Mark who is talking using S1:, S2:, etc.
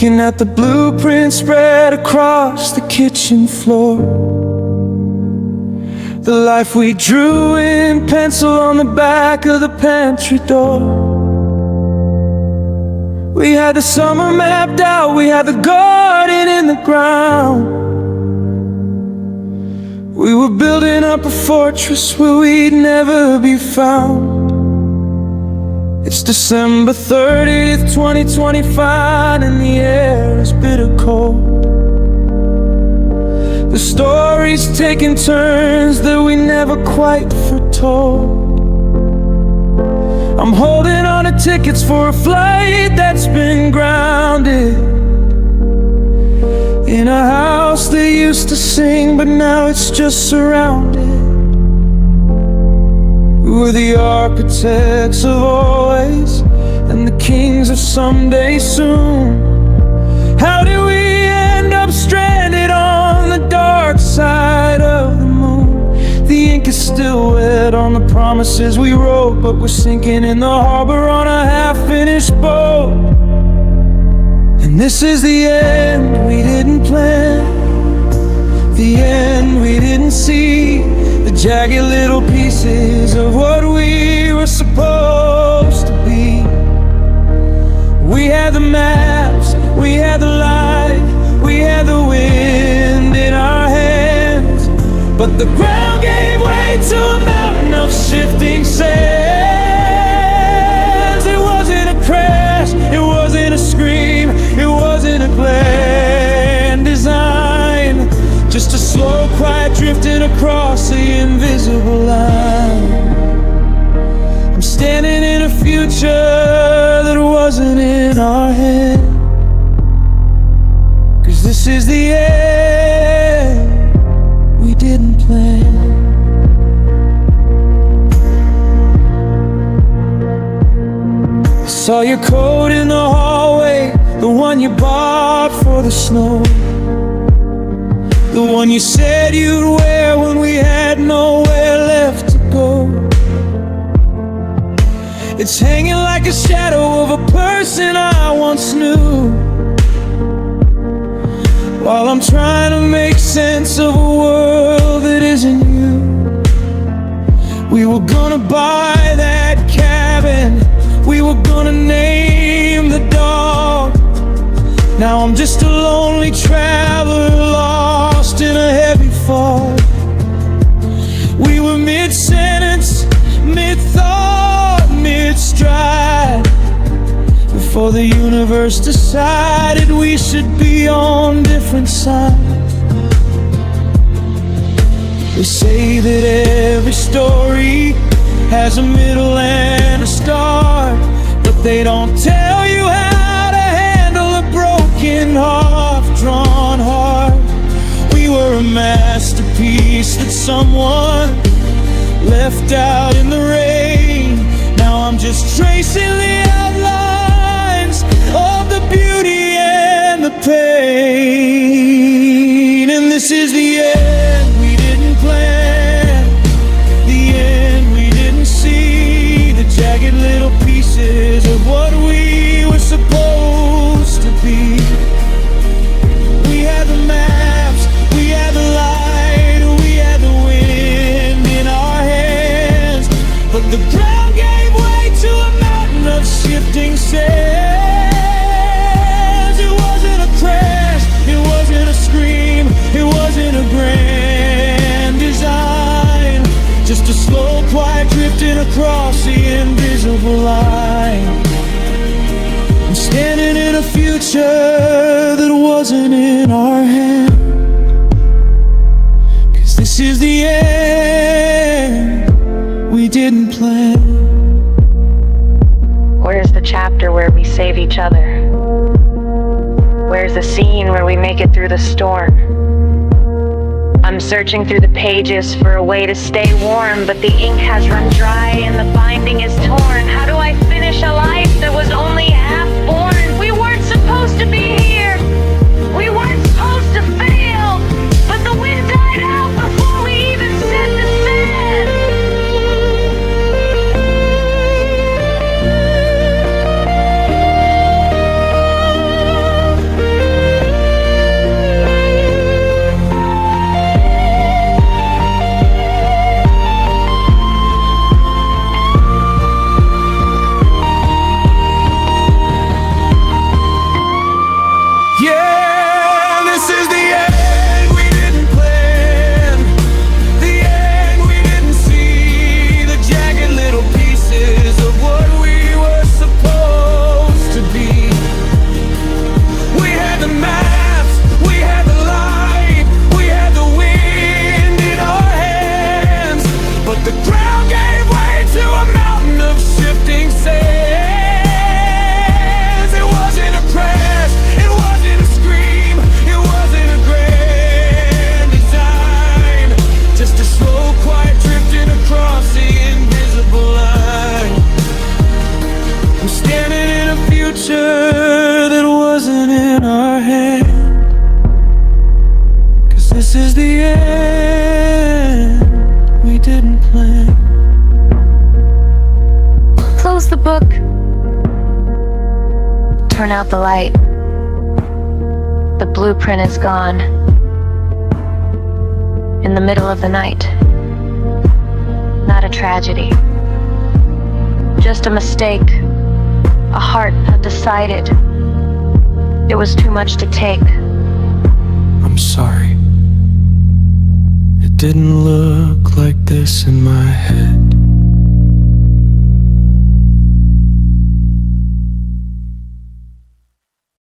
S1: looking at the blueprint spread across the kitchen floor. The life we drew in pencil on the back of the pantry door. We had the summer mapped out, we had the garden in the ground. We were building up a fortress where we'd never be found. It's December 30th, 2025, and the air is bitter cold. The story's taking turns that we never quite foretold. I'm holding on to tickets for a flight that's been grounded in a house that used to sing, but now it's just surrounded. We were the architects of always and the kings of someday soon. How did we end up stranded on the dark side of the moon? The ink is still wet on the promises we wrote, but we're sinking in the harbor on a half-finished boat. And this is the end we didn't plan, the end we didn't see, the jagged little pieces of what we were supposed to be. We had the maps, we had the light, we had the wind in our hands, but the ground gave way to a mountain of shifting sands. It wasn't a crash, it wasn't a scream, it wasn't a grand design, just a slow, quiet drifting across the invisible line. I'm standing in a future that wasn't in our head, 'cause this is the end we didn't plan. I saw your coat in the hallway, the one you bought for the snow, the one you said you'd wear when we had nowhere left to go. It's hanging like a shadow of a person I once knew, while I'm trying to make sense of a world that isn't you. We were gonna buy that cabin, we were gonna name the dog. Now I'm just a lonely traveler lost in a heavy fog. We were mid-sentence, mid-thought, mid-stride, before the universe decided we should be on different sides. They say that every story has a middle and a start, but they don't tell you how to handle a broken, half-drawn heart. We were a masterpiece that someone left out in the rain. Now I'm just tracing the outlines of the beauty and the pain. And this is the end we didn't plan, the end we didn't see, the jagged little pieces of what we were supposed to be. We had the maps, we had the light, we had the wind in our hands, but the ground gave way to a mountain of shifting sands. It wasn't a crash, it wasn't a scream, it wasn't a grand design, just a slow, quiet drifting across the invisible line. I'm standing in a future that wasn't in our hand, 'cause this is the end we didn't plan.
S2: Where's the chapter where we save each other? Where's the scene where we make it through the storm? I'm searching through the pages for a way to stay warm, but the ink has run dry and the binding is torn. How do I finish a life that was only half born? We weren't supposed to be here. We weren't supposed to fail, but the wind died out before we even set the sail.
S1: This is the end we didn't plan.
S2: Close the book. Turn out the light. The blueprint is gone. In the middle of the night. Not a tragedy. Just a mistake. A heart had decided it was too much to take.
S1: I'm sorry. It didn't look like this in my head.